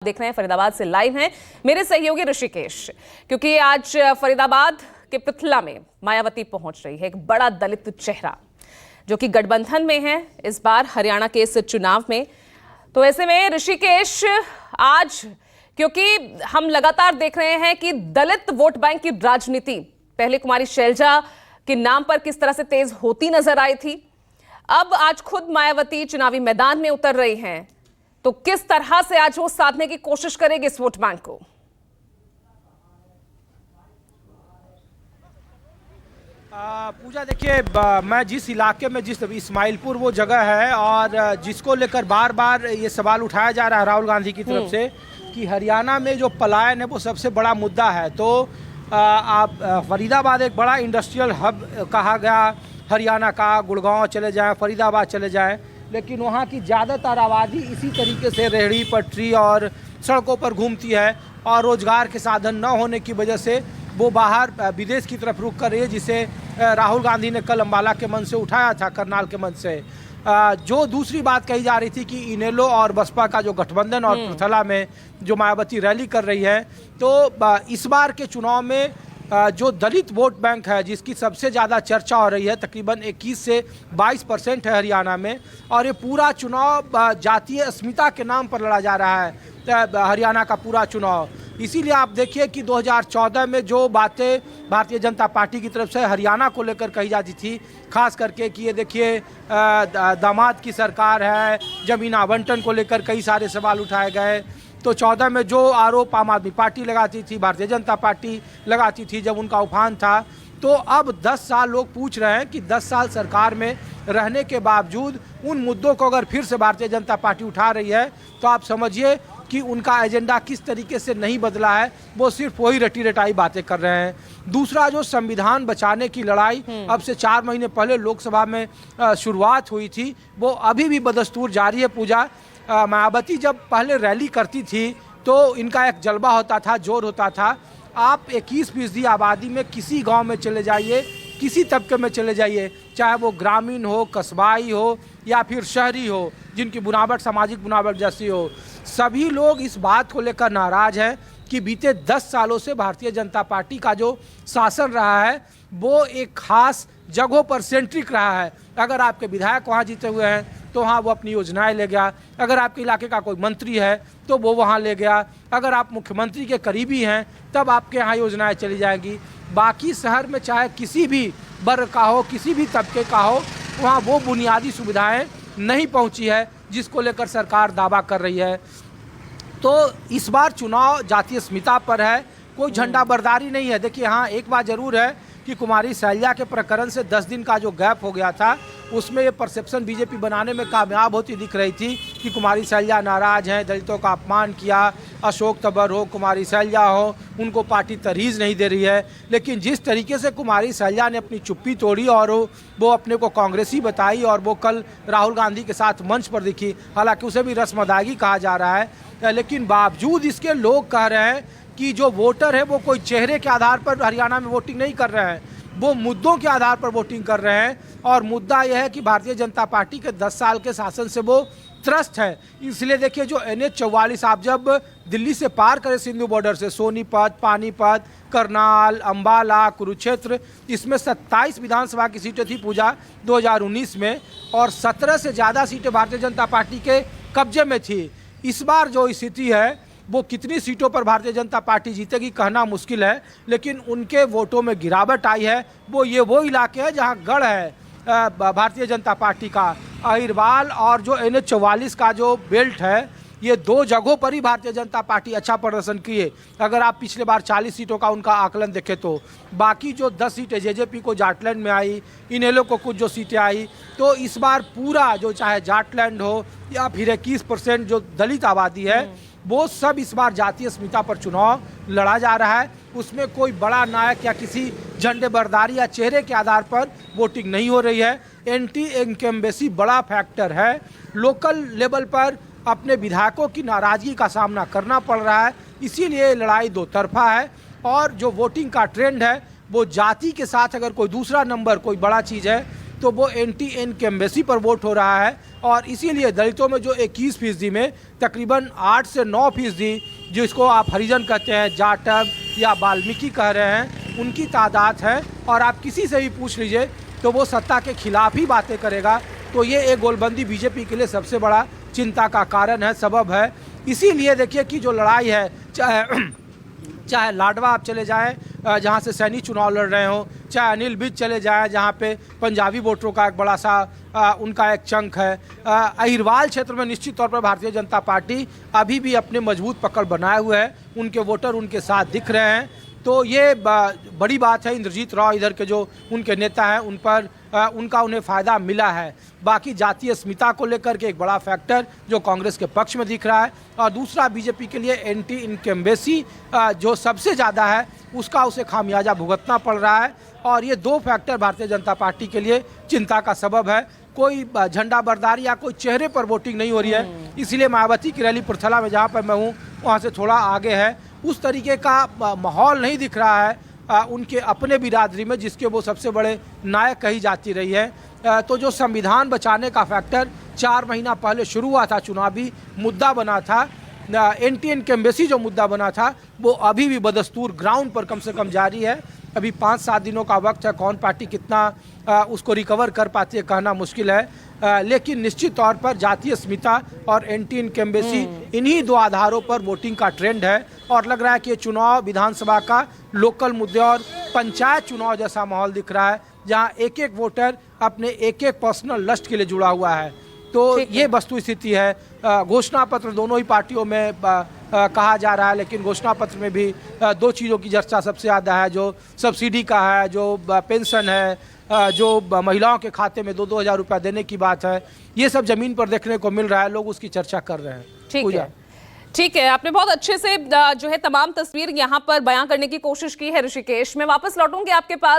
देख रहे हैं फरीदाबाद से लाइव हैं मेरे सहयोगी ऋषिकेश, क्योंकि आज फरीदाबाद के पृथला में मायावती पहुंच रही है। एक बड़ा दलित चेहरा जो कि गठबंधन में है इस बार हरियाणा के इस चुनाव में। तो ऐसे में ऋषिकेश, आज क्योंकि हम लगातार देख रहे हैं कि दलित वोट बैंक की राजनीति पहले कुमारी शैलजा के नाम पर किस तरह से तेज होती नजर आई थी, अब आज खुद मायावती चुनावी मैदान में उतर रही हैं, तो किस तरह से आज वो साधने की कोशिश करेगी इस वोट बैंक को। पूजा, देखिए, मैं जिस इलाके में, जिस इस्माइलपुर वो जगह है और जिसको लेकर बार बार ये सवाल उठाया जा रहा है राहुल गांधी की तरफ से कि हरियाणा में जो पलायन है वो सबसे बड़ा मुद्दा है। तो आप फरीदाबाद एक बड़ा इंडस्ट्रियल हब कहा गया हरियाणा का, गुड़गांव चले जाएं, फरीदाबाद चले जाएं, लेकिन वहाँ की ज़्यादातर आबादी इसी तरीके से रेहड़ी पटरी और सड़कों पर घूमती है और रोज़गार के साधन न होने की वजह से वो बाहर विदेश की तरफ रुख कर रही है, जिसे राहुल गांधी ने कल अम्बाला के मंच से उठाया था, करनाल के मंच से। जो दूसरी बात कही जा रही थी कि इनेलो और बसपा का जो गठबंधन और पृथला में जो मायावती रैली कर रही है, तो इस बार के चुनाव में जो दलित वोट बैंक है जिसकी सबसे ज़्यादा चर्चा हो रही है, तकरीबन 21 से 22% है हरियाणा में, और ये पूरा चुनाव जातीय अस्मिता के नाम पर लड़ा जा रहा है हरियाणा का पूरा चुनाव। इसीलिए आप देखिए कि 2014 में जो बातें भारतीय जनता पार्टी की तरफ से हरियाणा को लेकर कही जाती थी, खास करके कि ये देखिए दामाद की सरकार है, ज़मीन आवंटन को लेकर कई सारे सवाल उठाए गए। तो 14 में जो आरोप आम आदमी पार्टी लगाती थी, भारतीय जनता पार्टी लगाती थी जब उनका उफान था, तो अब 10 साल लोग पूछ रहे हैं कि 10 साल सरकार में रहने के बावजूद उन मुद्दों को अगर फिर से भारतीय जनता पार्टी उठा रही है तो आप समझिए कि उनका एजेंडा किस तरीके से नहीं बदला है, वो सिर्फ वही रटी रटाई बातें कर रहे हैं। दूसरा, जो संविधान बचाने की लड़ाई अब से 4 महीने पहले लोकसभा में शुरुआत हुई थी, वो अभी भी बदस्तूर जारी है। पूजा, मायावती जब पहले रैली करती थी तो इनका एक जलवा होता था, जोर होता था। आप 21% आबादी में किसी गांव में चले जाइए, किसी तबके में चले जाइए, चाहे वो ग्रामीण हो, कस्बाई हो या फिर शहरी हो, जिनकी बुनावट सामाजिक बुनावट जैसी हो, सभी लोग इस बात को लेकर नाराज़ हैं कि बीते 10 सालों से भारतीय जनता पार्टी का जो शासन रहा है वो एक खास जगहों पर सेंट्रिक रहा है। अगर आपके विधायक वहाँ जीते हुए हैं तो वहाँ वो अपनी योजनाएं ले गया, अगर आपके इलाके का कोई मंत्री है तो वो वहाँ ले गया, अगर आप मुख्यमंत्री के करीबी हैं तब आपके यहाँ योजनाएं चली जाएंगी। बाकी शहर में चाहे किसी भी वर्ग का हो, किसी भी तबके का हो, वहाँ वो बुनियादी सुविधाएं नहीं पहुँची है जिसको लेकर सरकार दावा कर रही है। तो इस बार चुनाव जातीय अस्मिता पर है, कोई झंडा बरदारी नहीं है। देखिए, हाँ, एक बात ज़रूर है कि कुमारी शैलजा के प्रकरण से 10 दिन का जो गैप हो गया था, उसमें ये परसेप्शन बीजेपी बनाने में कामयाब होती दिख रही थी कि कुमारी शैलजा नाराज़ हैं, दलितों का अपमान किया, अशोक तंवर हो, कुमारी शैलजा हो, उनको पार्टी तरहीज़ नहीं दे रही है। लेकिन जिस तरीके से कुमारी शैलजा ने अपनी चुप्पी तोड़ी और वो अपने को कांग्रेसी बताई और वो कल राहुल गांधी के साथ मंच पर दिखी, हालांकि उसे भी रस्म अदायगी कहा जा रहा है, लेकिन बावजूद इसके लोग कह रहे हैं कि जो वोटर है वो कोई चेहरे के आधार पर हरियाणा में वोटिंग नहीं कर रहे हैं, वो मुद्दों के आधार पर वोटिंग कर रहे हैं। और मुद्दा यह है कि भारतीय जनता पार्टी के 10 साल के शासन से वो त्रस्त है। इसलिए देखिए, जो NH-44 आप जब दिल्ली से पार करें सिंधु बॉर्डर से, सोनीपत, पानीपत, करनाल, अम्बाला, कुरुक्षेत्र, इसमें 27 विधानसभा की सीटें थी पूजा 2019 में, और 17 से ज़्यादा सीटें भारतीय जनता पार्टी के कब्जे में थी। इस बार जो स्थिति है वो कितनी सीटों पर भारतीय जनता पार्टी जीतेगी कहना मुश्किल है, लेकिन उनके वोटों में गिरावट आई है। वो इलाके हैं जहां गढ़ है भारतीय जनता पार्टी का, अहिरवाल और जो NH-44 का जो बेल्ट है, ये 2 जगहों पर ही भारतीय जनता पार्टी अच्छा प्रदर्शन किए। अगर आप पिछले बार 40 सीटों का उनका आकलन देखें तो बाकी जो 10 सीटें जेजेपी को जाटलैंड में आई, इनेलो को कुछ जो सीटें आई, तो इस बार पूरा जो चाहे जाटलैंड हो या फिर 21% जो दलित आबादी है, वो सब इस बार जातीय अस्मिता पर चुनाव लड़ा जा रहा है। उसमें कोई बड़ा नायक या किसी झंडे बरदारी या चेहरे के आधार पर वोटिंग नहीं हो रही है। एंटी इनकम्बेंसी बड़ा फैक्टर है। लोकल लेवल पर अपने विधायकों की नाराज़गी का सामना करना पड़ रहा है, इसीलिए लड़ाई दो तरफा है। और जो वोटिंग का ट्रेंड है वो जाति के साथ, अगर कोई दूसरा नंबर कोई बड़ा चीज़ है तो वो एंटी इनकम्बेंसी पर वोट हो रहा है। और इसीलिए दलितों में जो 21% में तकरीबन 8 से 9% जिसको आप हरिजन कहते हैं, जाटव या वाल्मीकि कह रहे हैं, उनकी तादाद है। और आप किसी से भी पूछ लीजिए तो वो सत्ता के खिलाफ ही बातें करेगा। तो ये एक गोलबंदी बीजेपी के लिए सबसे बड़ा चिंता का कारण है, सबब है। इसीलिए देखिए कि जो लड़ाई है, चाहे लाडवा आप चले जाएं जहां से सैनी चुनाव लड़ रहे हो, चाहे अनिल विज चले जाएं जहां पे पंजाबी वोटरों का एक बड़ा सा उनका एक चंक है, अहिरवाल क्षेत्र में निश्चित तौर पर भारतीय जनता पार्टी अभी भी अपने मजबूत पकड़ बनाए हुए है, उनके वोटर उनके साथ दिख रहे हैं। तो ये बड़ी बात है। इंद्रजीत राव इधर के जो उनके नेता हैं उन पर उनका उन्हें फ़ायदा मिला है। बाकी जातीय अस्मिता को लेकर के एक बड़ा फैक्टर जो कांग्रेस के पक्ष में दिख रहा है, और दूसरा बीजेपी के लिए एंटी इनकम्बेंसी जो सबसे ज़्यादा है उसका उसे खामियाजा भुगतना पड़ रहा है। और ये दो फैक्टर भारतीय जनता पार्टी के लिए चिंता का सबब है। कोई झंडा बरदारी या कोई चेहरे पर वोटिंग नहीं हो रही है। इसीलिए मायावती की रैली पृथला में जहाँ पर मैं हूँ वहाँ से थोड़ा आगे है, उस तरीके का माहौल नहीं दिख रहा है उनके अपने बिरादरी में, जिसके वो सबसे बड़े नायक कही जाती रही है। तो जो संविधान बचाने का फैक्टर 4 महीना पहले शुरू हुआ था, चुनावी मुद्दा बना था, एंटी इनकम्बेंसी जो मुद्दा बना था, वो अभी भी बदस्तूर ग्राउंड पर कम से कम जारी है। अभी 5-7 दिनों का वक्त है, कौन पार्टी कितना उसको रिकवर कर पाती है कहना मुश्किल है। लेकिन निश्चित तौर पर जातीय अस्मिता और एंटी इनकम्बेंसी इन्हीं दो आधारों पर वोटिंग का ट्रेंड है। और लग रहा है कि ये चुनाव विधानसभा का लोकल मुद्दे और पंचायत चुनाव जैसा माहौल दिख रहा है, जहां एक एक वोटर अपने एक एक पर्सनल लस्ट के लिए जुड़ा हुआ है। तो ये वस्तु स्थिति है। घोषणा पत्र दोनों ही पार्टियों में कहा जा रहा है, लेकिन घोषणा पत्र में भी 2 चीज़ों की चर्चा सबसे ज़्यादा है, जो सब्सिडी का है, जो पेंशन है, जो महिलाओं के खाते में 2-2 हज़ार रुपया देने की बात है। ये सब जमीन पर देखने को मिल रहा है, लोग उसकी चर्चा कर रहे हैं। ठीक है, आपने बहुत अच्छे से जो है तमाम तस्वीर यहाँ पर बयां करने की कोशिश की है ऋषिकेश। मैं वापस लौटूंगी आपके पास।